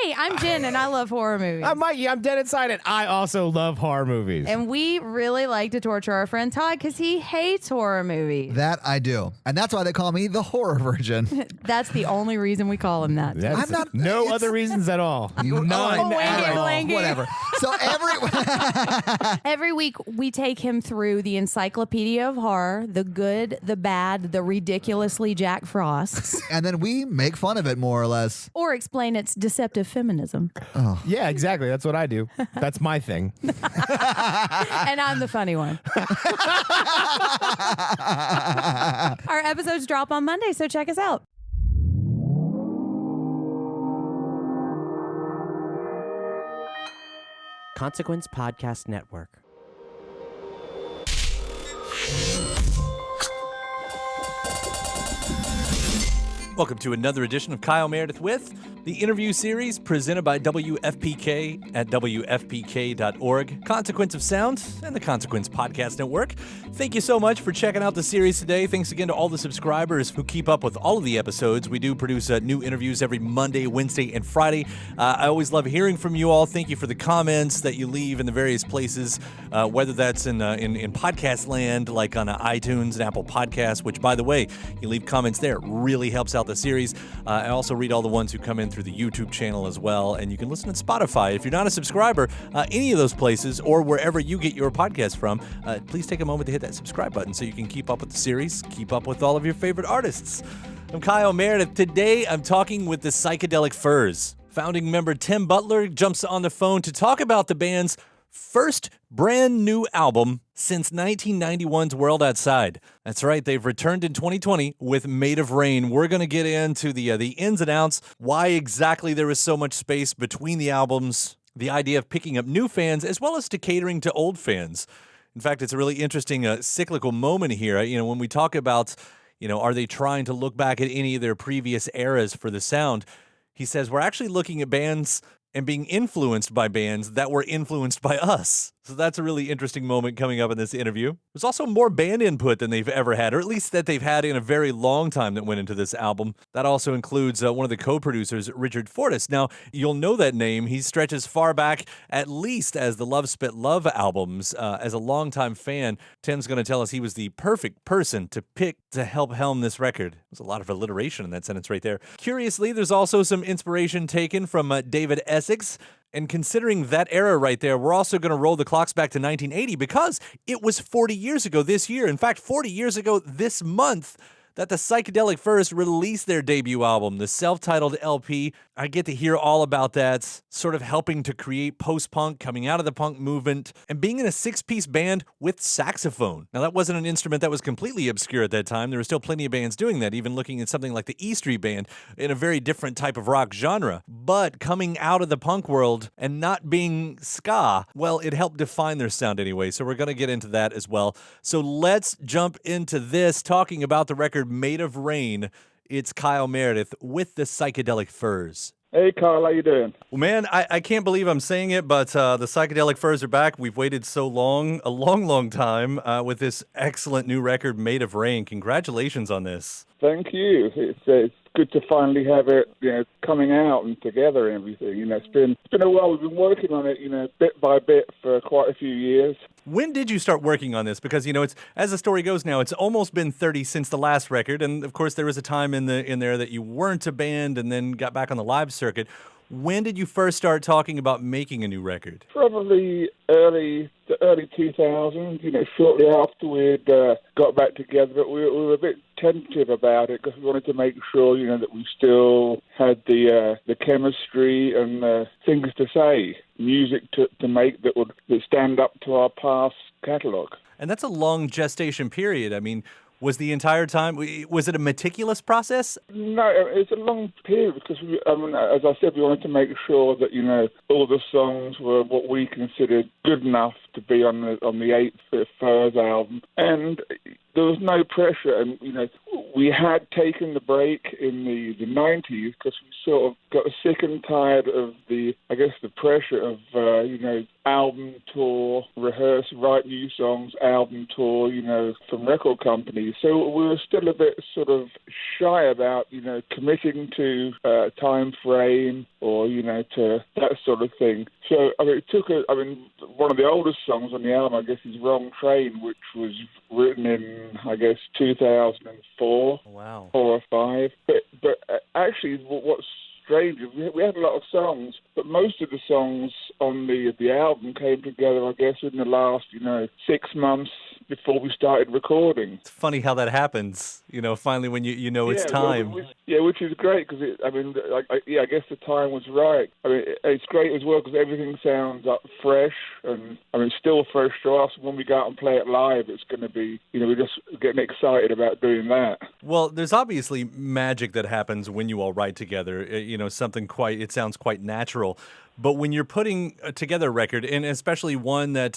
Hey, I'm Jen, and I love horror movies. I'm Mikey. I'm dead inside it. I also love horror movies. And we really like to torture our friend Todd because he hates horror movies. That I do. And that's why they call me the horror virgin. That's the only reason we call him that. That's no other reasons at all. None at all. Blanket. Whatever. So every week we take him through the encyclopedia of horror, the good, the bad, the ridiculously Jack Frosts. And then we make fun of it more or less. Or explain its deceptive feminism. Oh. Yeah, exactly. That's what I do. That's my thing. And I'm the funny one. Our episodes drop on Monday, so check us out. Consequence Podcast Network. Welcome to another edition of Kyle Meredith with the interview series presented by WFPK at WFPK.org, Consequence of Sound, and the Consequence Podcast Network. Thank you so much for checking out the series today. Thanks again to all the subscribers who keep up with all of the episodes. We do produce new interviews every Monday, Wednesday, and Friday. I always love hearing from you all. Thank you for the comments that you leave in the various places, whether that's in podcast land, like on iTunes and Apple Podcasts, which, by the way, you leave comments there. It really helps out the series. I also read all the ones who come in through the YouTube channel as well, and you can listen at Spotify. If you're not a subscriber, any of those places or wherever you get your podcast from, please take a moment to hit that subscribe button so you can keep up with the series, keep up with all of your favorite artists. I'm Kyle Meredith. Today, I'm talking with the Psychedelic Furs. Founding member Tim Butler jumps on the phone to talk about the band's first brand new album since 1991's World Outside. That's right, they've returned in 2020 with Made of Rain. We're going to get into the ins and outs, why exactly there is so much space between the albums, the idea of picking up new fans, as well as to catering to old fans. In fact, it's a really interesting cyclical moment here. When we talk about, are they trying to look back at any of their previous eras for the sound? He says, we're actually looking at bands and being influenced by bands that were influenced by us. So that's a really interesting moment coming up in this interview. There's also more band input than they've ever had, or at least that they've had in a very long time that went into this album. That also includes one of the co-producers, Richard Fortus. Now, you'll know that name. He stretches far back, at least as the Love Spit Love albums. As a longtime fan, Tim's going to tell us he was the perfect person to pick to help helm this record. There's a lot of alliteration in that sentence right there. Curiously, there's also some inspiration taken from David Essex. And considering that era right there, we're also going to roll the clocks back to 1980 because it was 40 years ago this year. In fact, 40 years ago this month that the Psychedelic Furs released their debut album, the self-titled LP. I get to hear all about that, sort of helping to create post-punk, coming out of the punk movement, and being in a six-piece band with saxophone. Now, that wasn't an instrument that was completely obscure at that time. There were still plenty of bands doing that, even looking at something like the E Street Band in a very different type of rock genre. But coming out of the punk world and not being ska, well, it helped define their sound anyway, so we're going to get into that as well. So let's jump into this, talking about the record Made of Rain. It's Kyle Meredith with the Psychedelic Furs. Hey, Kyle, how you doing? Well, man, I can't believe I'm saying it, but the Psychedelic Furs are back. We've waited so long, a long time, with this excellent new record, Made of Rain. Congratulations on this. Thank you. It's good to finally have it, coming out and together and everything. It's been a while. We've been working on it, bit by bit for quite a few years. When did you start working on this? Because, it's, as the story goes now, it's almost been 30 since the last record. And of course, there was a time in there that you weren't a band and then got back on the live circuit. When did you first start talking about making a new record? Probably the early 2000s, shortly after we'd got back together. But we were a bit tentative about it because we wanted to make sure, that we still had the chemistry and things to say, music to make that would stand up to our past catalogue. And that's a long gestation period. I mean, was the entire time, was it a meticulous process? No, it's a long period because, as I said, we wanted to make sure that, all the songs were what we considered good enough to be on the 8th Furs album. And there was no pressure, and we had taken the break in the 90s because we sort of got sick and tired of the pressure of album tour, rehearse, write new songs, album tour, from record companies. So we were still a bit sort of shy about committing to a time frame or to that sort of thing. So it took one of the oldest songs on the album, I guess, is "Wrong Train," which was written in 2004. Wow. 4 or 5. But actually, what's strange is we had a lot of songs, but most of the songs on the album came together, I guess, in the last 6 months before we started recording. It's funny how that happens. Finally when you know it's time. Which is great because I guess the time was right. It's great as well because everything sounds fresh and still fresh to us. When we go out and play it live, it's going to be we're just getting excited about doing that. Well, there's obviously magic that happens when you all write together. It sounds quite natural. But when you're putting together a record, and especially one that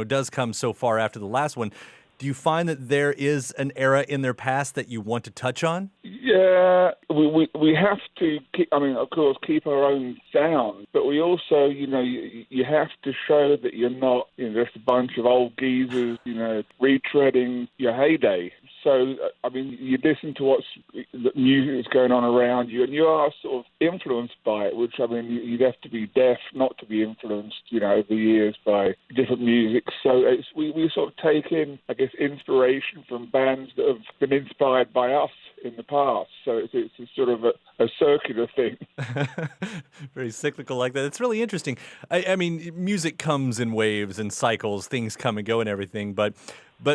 does come so far after the last one, do you find that there is an era in their past that you want to touch on? Yeah, we have to keep, of course, keep our own sound, but we also, you have to show that you're not, just a bunch of old geezers, retreading your heyday. So, you listen to what's the music that's going on around you, and you are sort of influenced by it, which, you'd have to be deaf not to be influenced, over the years by different music. So we sort of take in, I guess, inspiration from bands that have been inspired by us in the past. So it's a sort of a circular thing. Very cyclical like that. It's really interesting. I mean, music comes in waves and cycles, things come and go and everything, but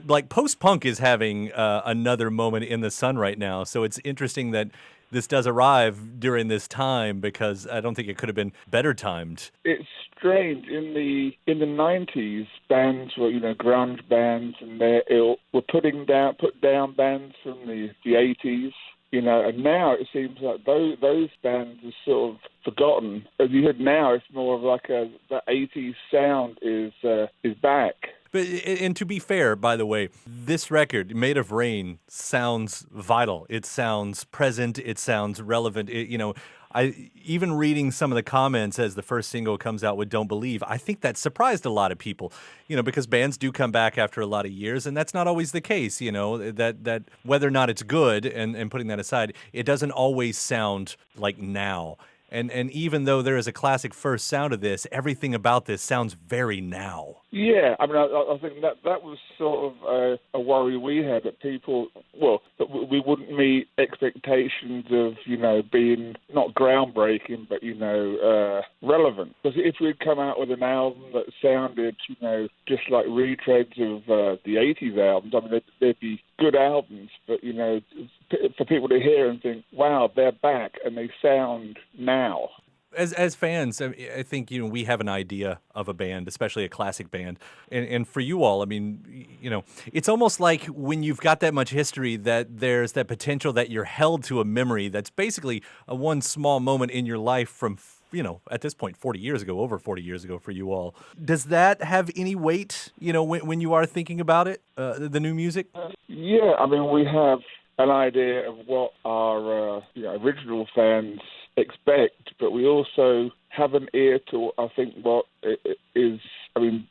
like post-punk is having another moment in the sun right now. So it's interesting that this does arrive during this time because I don't think it could have been better timed. It's strange. In the 90s, bands were, grunge bands and their ilk were put down bands from the 80s. And now it seems like those bands are sort of forgotten. As you heard now, it's more of like the 80s sound is back. But and to be fair, by the way, this record, Made of Rain, sounds vital. It sounds present. It sounds relevant. Even reading some of the comments as the first single comes out with Don't Believe, I think that surprised a lot of people, because bands do come back after a lot of years, and that's not always the case, that whether or not it's good, and putting that aside, it doesn't always sound like now. And even though there is a classic first sound of this, everything about this sounds very now. Yeah, I think that was sort of a worry we had that that we wouldn't meet expectations of, being not groundbreaking, but, relevant. Because if we'd come out with an album that sounded, just like retreads of the 80s albums, they'd be good albums, but, for people to hear and think, wow, they're back and they sound now. As fans, I think, we have an idea of a band, especially a classic band. And for you all, it's almost like when you've got that much history that there's that potential that you're held to a memory that's basically a one small moment in your life from, at this point, over 40 years ago for you all. Does that have any weight, when you are thinking about it, the new music? Yeah, we have an idea of what our original fans expect, but we also have an ear to, I think, what is,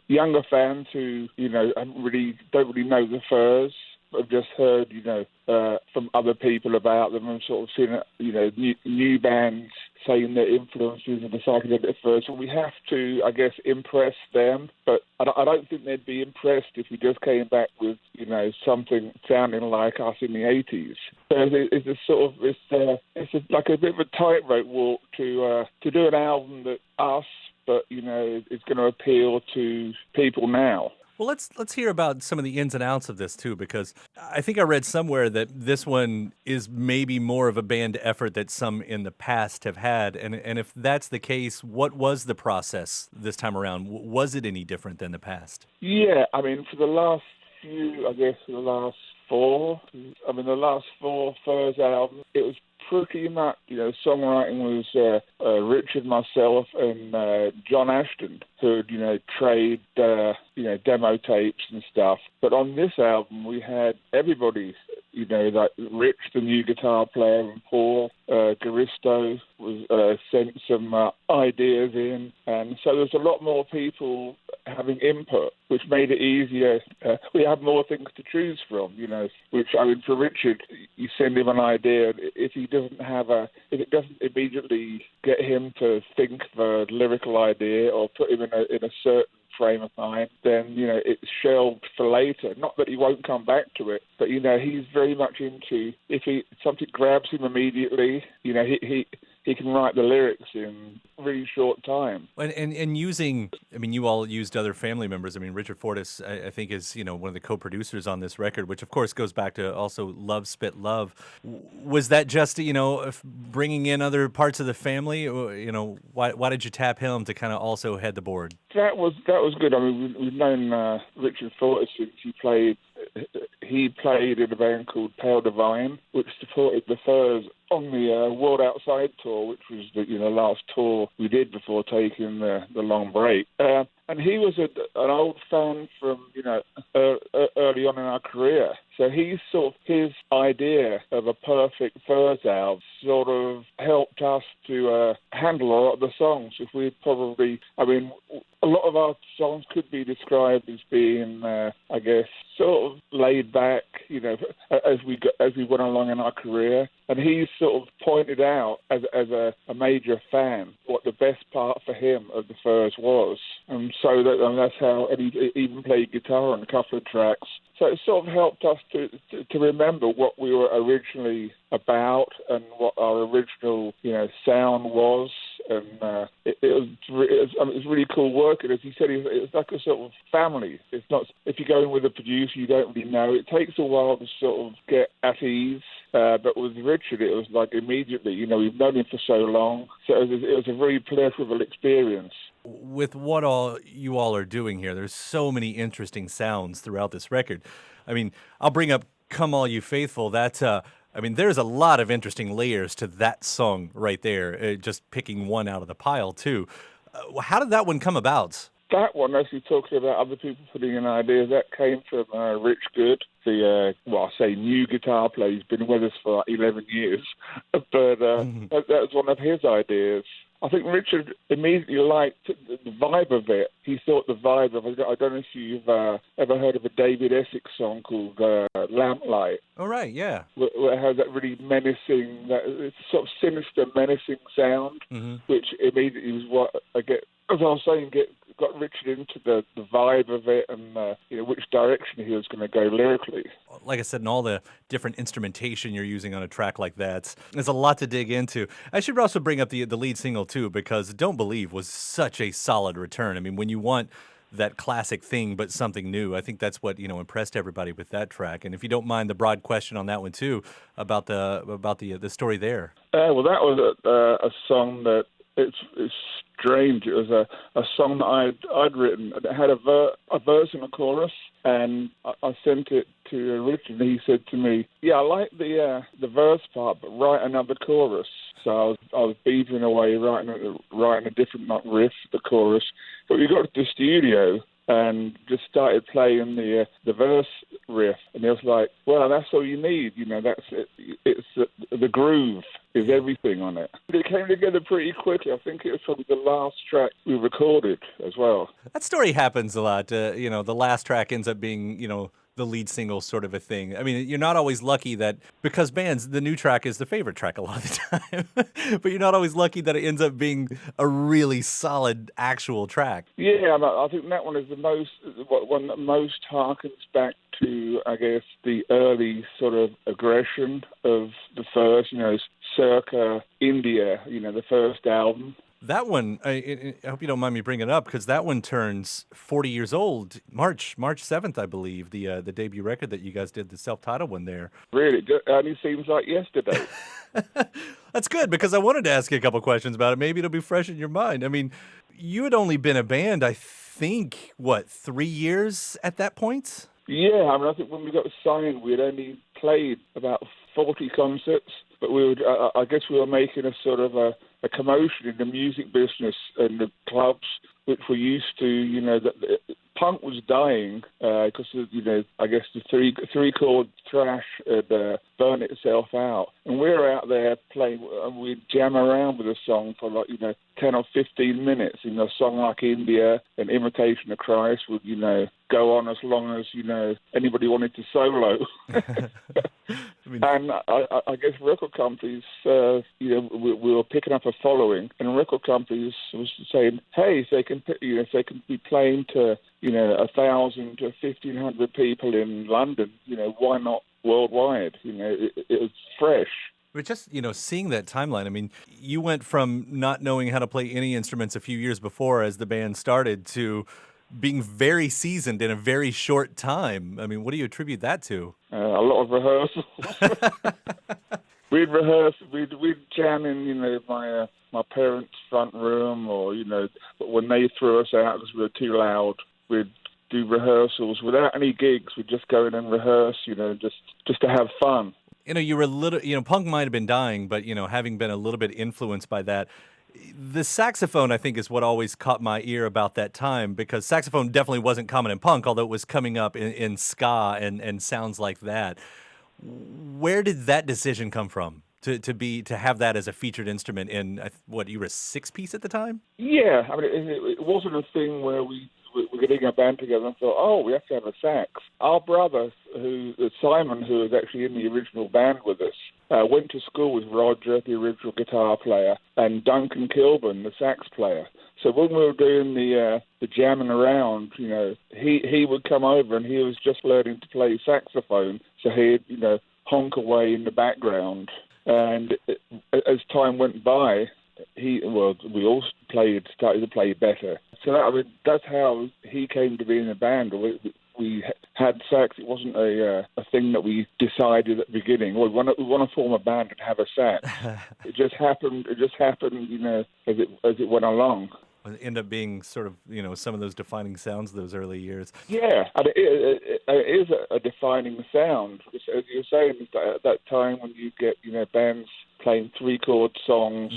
younger fans who, don't really know the Furs, but have just heard, from other people about them and sort of seen, new bands saying their influences of the Psychedelic Furs. So we have to, I guess, impress them, but I don't think they'd be impressed if we just came back with, something sounding like us in the 80s. So it's like a bit of a tightrope walk to do an album that us, but, it's going to appeal to people now. Well, let's hear about some of the ins and outs of this, too, because I think I read somewhere that this one is maybe more of a band effort that some in the past have had. And if that's the case, what was the process this time around? Was it any different than the past? Yeah, for the last the last four Furs albums, it was pretty much, songwriting was Richard, myself, and John Ashton, who'd, trade, demo tapes and stuff. But on this album, we had everybody, like Rich, the new guitar player, and Paul Garisto was sent some ideas in. And so there's a lot more people having input, which made it easier. We have more things to choose from, which, for Richard, you send him an idea. If it doesn't immediately get him to think the lyrical idea or put him in a certain frame of mind, then, it's shelved for later. Not that he won't come back to it, but, he's very much into, if something grabs him immediately, he can write the lyrics in really short time. And using, you all used other family members. Richard Fortus, I think, is, one of the co-producers on this record, which of course goes back to also Love Spit Love. Was that just, bringing in other parts of the family? Or, why did you tap him to kind of also head the board? That was good. We've known Richard Fortus since he played in a band called Pale Divine, which supported the Furs on the World Outside tour, which was the last tour we did before taking the long break. And he was an old fan from early on in our career. So his idea of a perfect Furs album sort of helped us to handle a lot of the songs. If we probably, a lot of our songs could be described as being, sort of laid back, as we went along in our career. And he sort of pointed out, as a major fan, what the best part for him of the Furs was. And so that's how, and he even played guitar on a couple of tracks. So it sort of helped us to remember what we were originally about and what our original, sound was. And it was really cool working. As he said, it's like a sort of family. It's not, if you go in with a producer you don't really know, it takes a while to sort of get at ease. But with Richard, it was like immediately, we've known him for so long. So it was a very pleasurable experience. With what you all are doing here, there's so many interesting sounds throughout this record. I'll bring up Come All You Faithful. That's there's a lot of interesting layers to that song right there, just picking one out of the pile, too. How did that one come about? That one, as you're talking about other people putting in ideas, that came from Rich Good, the, new guitar player. He's been with us for like 11 years. But that was one of his ideas. I think Richard immediately liked the vibe of it. He thought the vibe of it. I don't know if you've ever heard of a David Essex song called Lamplight. Oh, right, yeah. Where it has that really menacing, that sort of sinister, menacing sound, which immediately was what, as I was saying, got Richard into the vibe of it and which direction he was going to go lyrically. Like I said, and all the different instrumentation you're using on a track like that, there's a lot to dig into. I should also bring up the lead single too, because Don't Believe was such a solid return. When you want that classic thing but something new, I think that's what impressed everybody with that track. And if you don't mind the broad question on that one too, about the story there. Well, that was a song that it's strange. It was a song that I'd written. It had a verse and a chorus, and I sent it to Richard, and he said to me, "Yeah, I like the verse part, but write another chorus." So I was beavering away, writing a different riff, the chorus. But we got to the studio and just started playing the verse riff, and it was like, well, that's all you need, that's it. It's the groove is everything on it. It came together pretty quickly. I think it was probably the last track we recorded as well. That story happens a lot. The last track ends up being, the lead single sort of a thing. You're not always lucky that, because bands, the new track is the favorite track a lot of the time, but you're not always lucky that it ends up being a really solid actual track. Yeah, I think that one is the one that most harkens back to, I guess, the early sort of aggression of the Furs, circa India, the first album. That one, I hope you don't mind me bringing it up, because that one turns 40 years old, March 7th, I believe, the debut record that you guys did, the self-titled one there. Really? It only seems like yesterday. That's good, because I wanted to ask you a couple questions about it. Maybe it'll be fresh in your mind. You had only been a band, I think, 3 years at that point? Yeah, I mean, I think when we got signed, we had only played about 40 concerts, but we would, I guess we were making a sort of a commotion in the music business and the clubs, which were used to, punk was dying because, I guess the three-chord thrash had burnt itself out. And we were out there playing, and we'd jam around with a song for 10 or 15 minutes. A song like India and Imitation of Christ would, go on as long as, anybody wanted to solo. And I guess record companies, we were picking up a following, and record companies was saying, hey, if they can be playing to 1,000 to 1,500 people in London, why not worldwide? It was fresh. But just, seeing that timeline, I mean, you went from not knowing how to play any instruments a few years before as the band started to being very seasoned in a very short time. I mean, what do you attribute that to? A lot of rehearsals. We'd rehearse, we'd jam in, my parents' front room, or, but when they threw us out because we were too loud, we'd do rehearsals without any gigs. We'd just go in and rehearse, just to have fun. You were a little, punk might have been dying, but, having been a little bit influenced by that, the saxophone, I think, is what always caught my ear about that time, because saxophone definitely wasn't common in punk, although it was coming up in ska and sounds like that. Where did that decision come from to have that as a featured instrument in, you were a six-piece at the time? Yeah, I mean, it wasn't a thing where we were getting a band together and thought, oh, we have to have a sax. Our brother, Simon, who was actually in the original band with us, went to school with Roger, the original guitar player, and Duncan Kilburn, the sax player. So when we were doing the jamming around, he would come over, and he was just learning to play saxophone, so he'd, honk away in the background. And as time went by, we all started to play better. So that's how he came to be in the band. We had sax. It wasn't a thing that we decided at the beginning. We want to form a band and have a sax. It just happened. As it went along. It ended up being sort of, some of those defining sounds of those early years. Yeah, and it is a defining sound. As you were saying, at that time when you get, bands playing three-chord songs,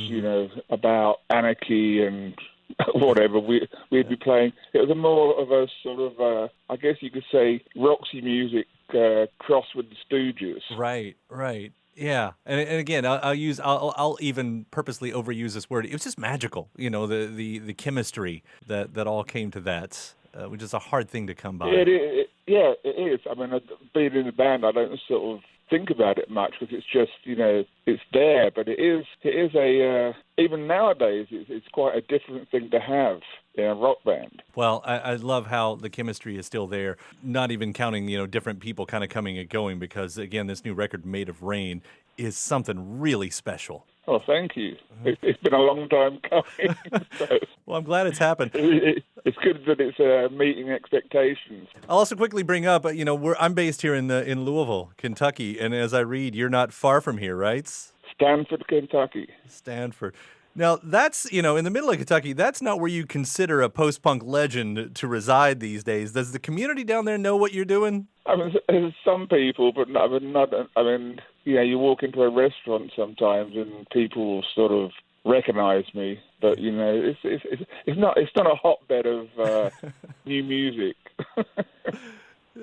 about anarchy and whatever, we'd be playing. It was more of a sort of, I guess you could say, Roxy music crossed with the Stooges. Right. Yeah, and again, I'll even purposely overuse this word. It was just magical, the chemistry that all came to that, which is a hard thing to come by. It is. I mean, being in the band, I don't sort of think about it much because it's just, it's there. But it is a even nowadays, it's quite a different thing to have in a rock band. Well, I love how the chemistry is still there, not even counting, different people kind of coming and going, because, again, this new record, Made of Rain, is something really special. Oh, thank you. It's been a long time coming. So well, I'm glad it's happened. It's good that it's meeting expectations. I'll also quickly bring up, I'm based here in Louisville, Kentucky, and as I read, you're not far from here, right? Stanford, Kentucky. Stanford. Now, that's, in the middle of Kentucky, that's not where you consider a post-punk legend to reside these days. Does the community down there know what you're doing? I mean, there's some people, but not. I mean, you walk into a restaurant sometimes and people will sort of recognize me, but it's not a hotbed of new music.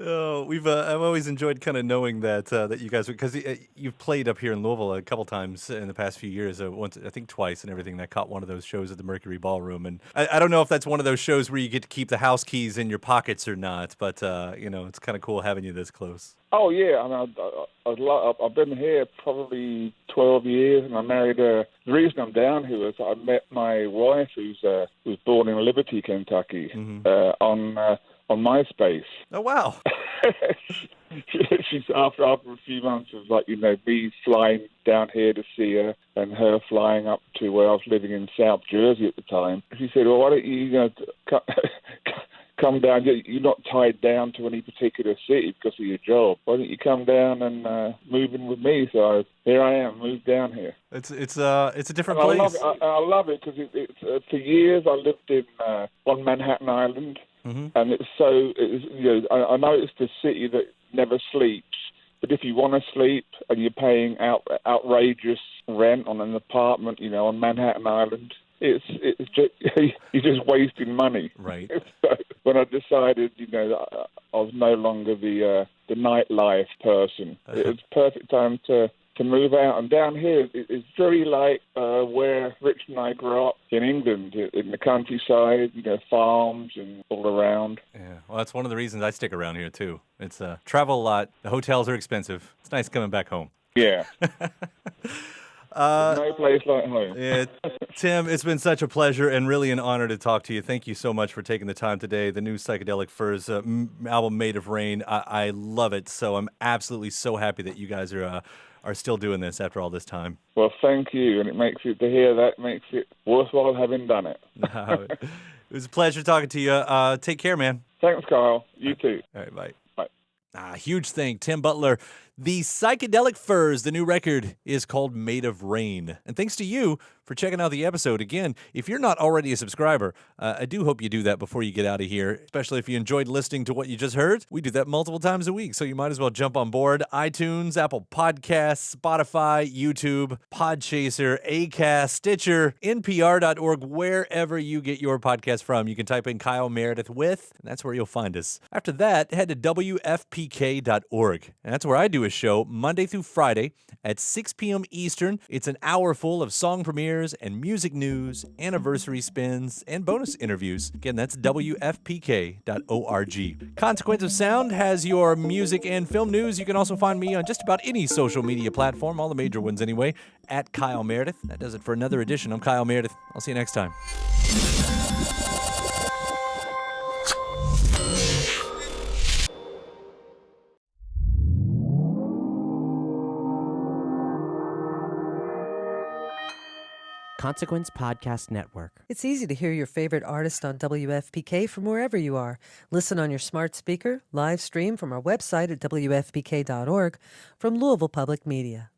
Oh, I've always enjoyed kind of knowing that you guys, because you've played up here in Louisville a couple times in the past few years, once, I think twice and everything. That caught one of those shows at the Mercury Ballroom, and I don't know if that's one of those shows where you get to keep the house keys in your pockets or not, but it's kind of cool having you this close. Oh yeah, I mean, I've been here probably 12 years, and I married the reason I'm down here is I met my wife, who's born in Liberty, Kentucky, on MySpace. Oh wow! She's after a few months of me flying down here to see her, and her flying up to where I was living in South Jersey at the time. She said, "Well, why don't you come down? You're not tied down to any particular city because of your job. Why don't you come down and move in with me?" So here I am, moved down here. It's a different place. I love it because it's for years I lived on Manhattan Island. and I know it's the city that never sleeps. But if you want to sleep and you're paying outrageous rent on an apartment, on Manhattan Island, it's just you're just wasting money. Right. So when I decided, that I was no longer the nightlife person, it was perfect time to move out. And down here, it's very like where Rich and I grew up in England, in the countryside, farms and all around. Yeah, well, that's one of the reasons I stick around here, too. It's travel a lot. The hotels are expensive. It's nice coming back home. Yeah. No place like home. Yeah, Tim, it's been such a pleasure and really an honor to talk to you. Thank you so much for taking the time today. The new Psychedelic Furs album, Made of Rain, I love it. So I'm absolutely so happy that you guys are still doing this after all this time. Well, thank you, and it makes it to hear that makes it worthwhile having done it. It was a pleasure talking to you. Take care, man. Thanks, Kyle. You too. All right, bye. Bye. Huge thing, Tim Butler. The Psychedelic Furs, the new record, is called Made of Rain. And thanks to you for checking out the episode. Again, if you're not already a subscriber, I do hope you do that before you get out of here, especially if you enjoyed listening to what you just heard. We do that multiple times a week, so you might as well jump on board. iTunes, Apple Podcasts, Spotify, YouTube, Podchaser, Acast, Stitcher, NPR.org, wherever you get your podcast from. You can type in Kyle Meredith with, and that's where you'll find us. After that, head to WFPK.org, and that's where I do a show Monday through Friday at 6 p.m. Eastern. It's an hour full of song premieres and music news, anniversary spins, and bonus interviews. Again, that's WFPK.org. Consequence of Sound has your music and film news. You can also find me on just about any social media platform, all the major ones anyway, at Kyle Meredith. That does it for another edition. I'm Kyle Meredith. I'll see you next time. Consequence Podcast Network. It's easy to hear your favorite artist on WFPK from wherever you are. Listen on your smart speaker, live stream from our website at WFPK.org, from Louisville Public Media.